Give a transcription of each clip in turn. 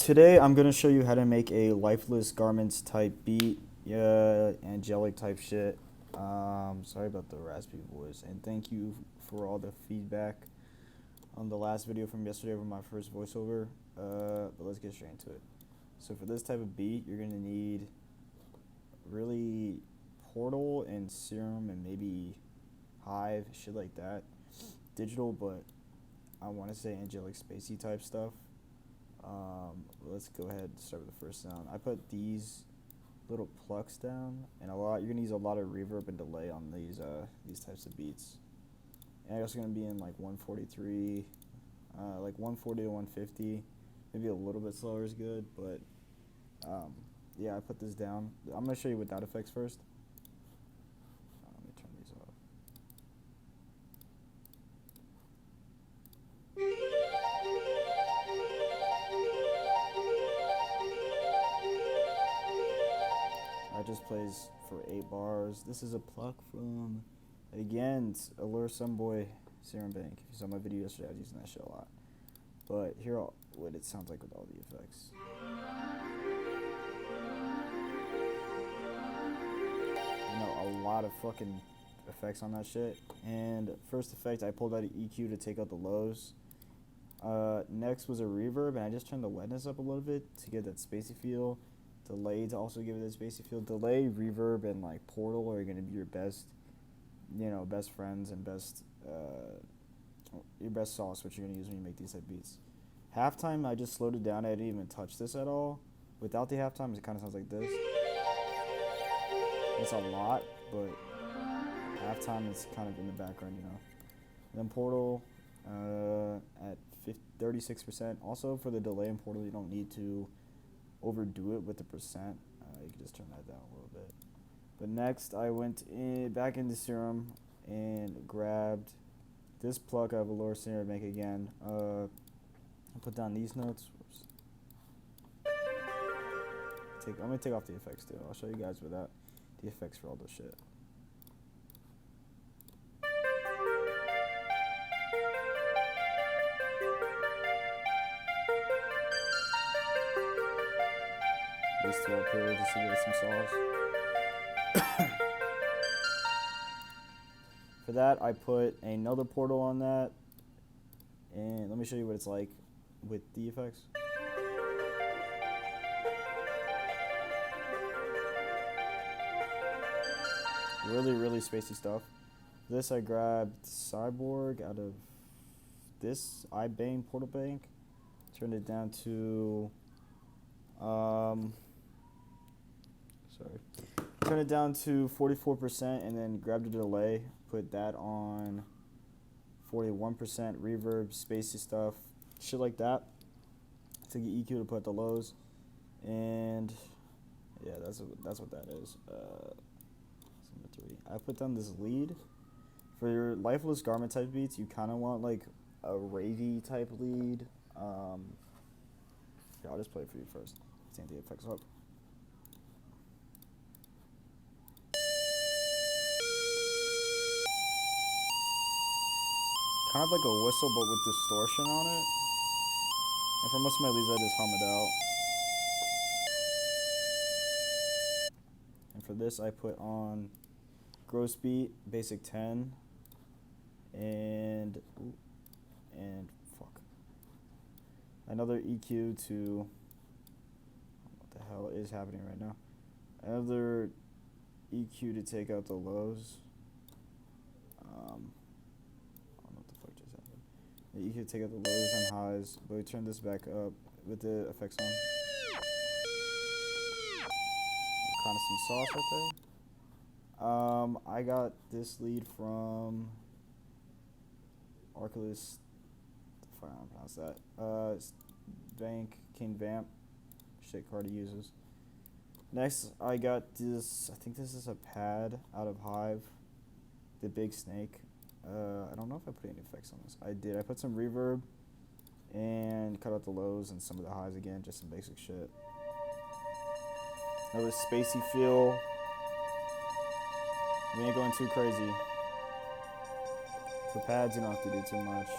Today I'm going to show you how to make a lifeless garments type beat, angelic type shit. Sorry about the raspy voice, and thank you for all the feedback on the last video from yesterday over my first voiceover. But let's get straight into it. So for this type of beat, you're going to need really portal and serum and maybe hive, shit like that. Digital, but I want to say angelic spacey type stuff. Let's go ahead and start with the first sound. I put these little plucks down, and you're gonna use a lot of reverb and delay on these types of beats. And I'm also gonna be in like 143, like 140 to 150. Maybe a little bit slower is good, but yeah, I put this down. I'm gonna show you without effects first. Let me turn these off. That just plays for 8 bars. This is a pluck from, again, Allure Sunboy Serum Bank. If you saw my video yesterday, I was using that shit a lot. But here what it sounds like with all the effects. You know, a lot of fucking effects on that shit. And first effect, I pulled out an EQ to take out the lows. Next was a reverb, and I just turned the wetness up a little bit to get that spacey feel. Delay to also give it that spacey feel. Delay, reverb, and like portal are gonna be your best, best friends and your best sauce, what you're gonna use when you make these type beats. Halftime, I just slowed it down. I didn't even touch this at all. Without the halftime, it kind of sounds like this. It's a lot, but halftime is kind of in the background, And then portal at 36%. Also for the delay and portal, you don't need to overdo it with the percent. You can just turn that down a little bit. But next, I went back into serum and grabbed this pluck of Allure Serum Bank again. I put down these notes. Whoops. I'm gonna take off the effects too. I'll show you guys the effects for all this shit. These two up here just to give it some sauce. For that, I put another portal on that, and let me show you what it's like with the effects. Really, really spacey stuff. This I grabbed Cyborg out of this iBane portal bank, turned it down to turn it down to 44%, and then grabbed a delay, put that on 41%, reverb, spacey stuff, shit like that. Took the EQ to put the lows, and yeah, that's what that is. Number 3. I put down this lead. For your lifeless garment type beats, you kind of want like a ravey type lead. Here, I'll just play it for you first. Take the effects up. Kind of like a whistle, but with distortion on it. And for most of my leads, I just hum it out. And for this, I put on gross beat, basic 10, and fuck. Another EQ to, what the hell is happening right now? Another EQ to take out the lows. I don't know what the fuck just happened. The EQ to take out the lows and highs, but we turn this back up with the effects on. Kind of some sauce right there. I got this lead from Arculus. I don't pronounce that. Bank King Vamp. Shit card he uses. Next, I got this. I think this is a pad out of Hive. The Big Snake. I don't know if I put any effects on this. I did. I put some reverb and cut out the lows and some of the highs again. Just some basic shit. Another spacey feel. We ain't going too crazy. For pads, you don't have to do too much.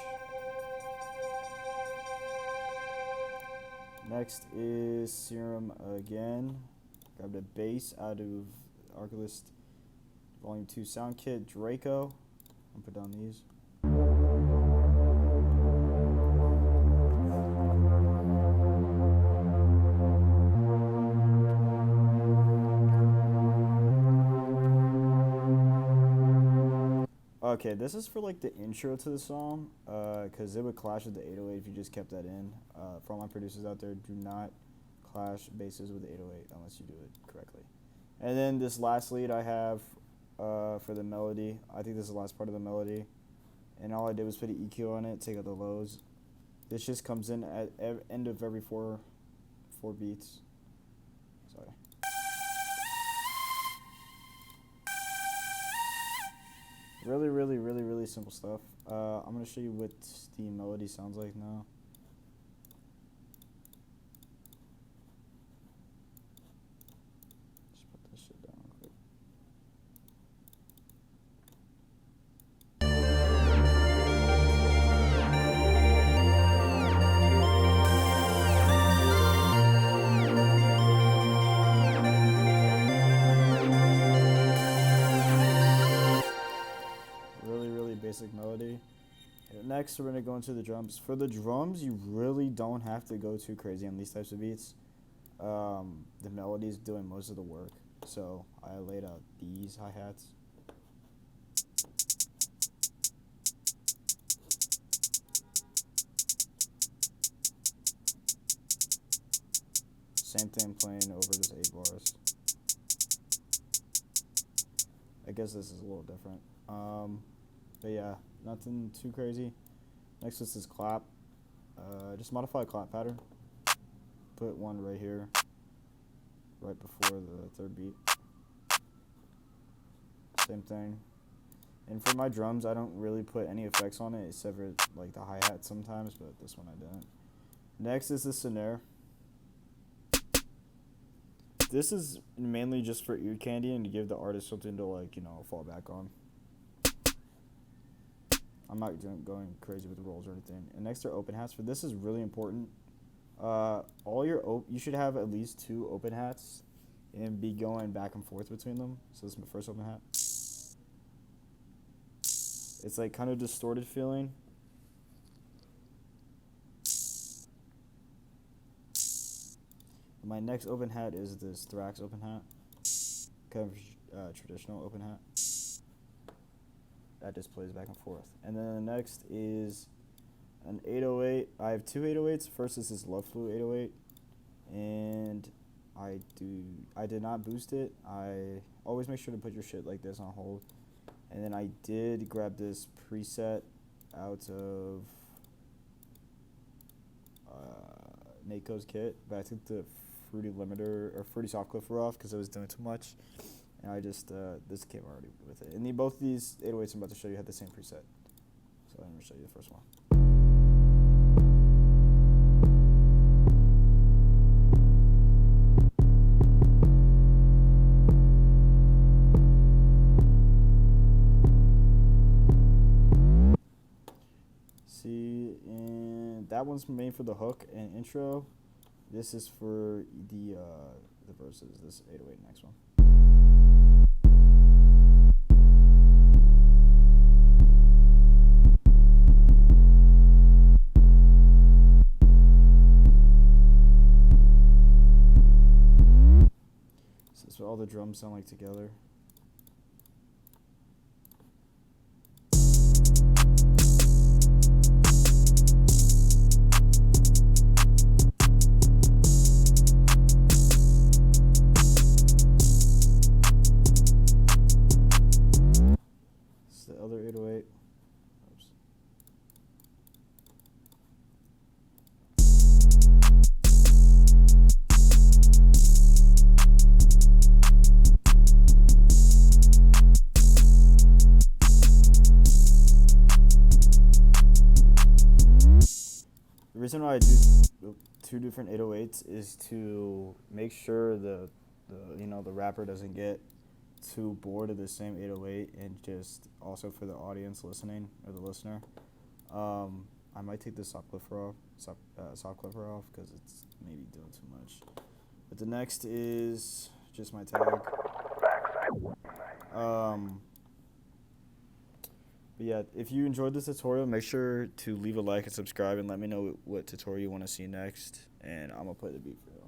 Next is Serum again. Grab the bass out of Archivist Volume 2 Sound Kit, Draco. I'll put down these. Okay, this is for like the intro to the song, because it would clash with the 808 if you just kept that in. For all my producers out there, do not clash basses with the 808 unless you do it correctly. And then this last lead I have for the melody, I think this is the last part of the melody, and all I did was put an EQ on it, take out the lows. This just comes in at end of every four beats. Sorry. Really simple stuff. I'm going to show you what the melody sounds like now. Just put this shit down real quick. Really basic melody. And next, we're going to go into the drums. For the drums, you really don't have to go too crazy on these types of beats. The melody is doing most of the work. So I laid out these hi-hats. Same thing playing over this 8 bars. I guess this is a little different. But yeah, nothing too crazy. Next is this clap. Just modify a clap pattern. Put one right here, right before the third beat. Same thing. And for my drums, I don't really put any effects on it except for like the hi-hat sometimes, but this one I didn't. Next is the snare. This is mainly just for ear candy and to give the artist something to like, fall back on. I'm not going crazy with the rolls or anything. And next are open hats. For this is really important. You should have at least 2 open hats and be going back and forth between them. So this is my first open hat. It's like kind of distorted feeling. My next open hat is this thrax open hat. Kind of traditional open hat. That just plays back and forth. And then the next is an 808. I have 2 808s. First is this Love Flu 808. And I did not boost it. I always make sure to put your shit like this on hold. And then I did grab this preset out of Nako's kit, but I took the Fruity Limiter or Fruity Soft Clipper off because I was doing too much. And I just, this came already with it. And both these 808s I'm about to show you have the same preset. So I'm going to show you the first one. See, and that one's made for the hook and intro. This is for the verses, this 808 next one. That's what all the drums sound like together. It's the other 808. Oops. The reason why I do 2 different 808s is to make sure the rapper doesn't get too bored of the same 808, and just also for the audience listening or the listener. I might take the soft clipper off because it's maybe doing too much. But the next is just my tag. But yeah, if you enjoyed this tutorial, make sure to leave a like and subscribe and let me know what tutorial you want to see next. And I'm going to play the beat for you.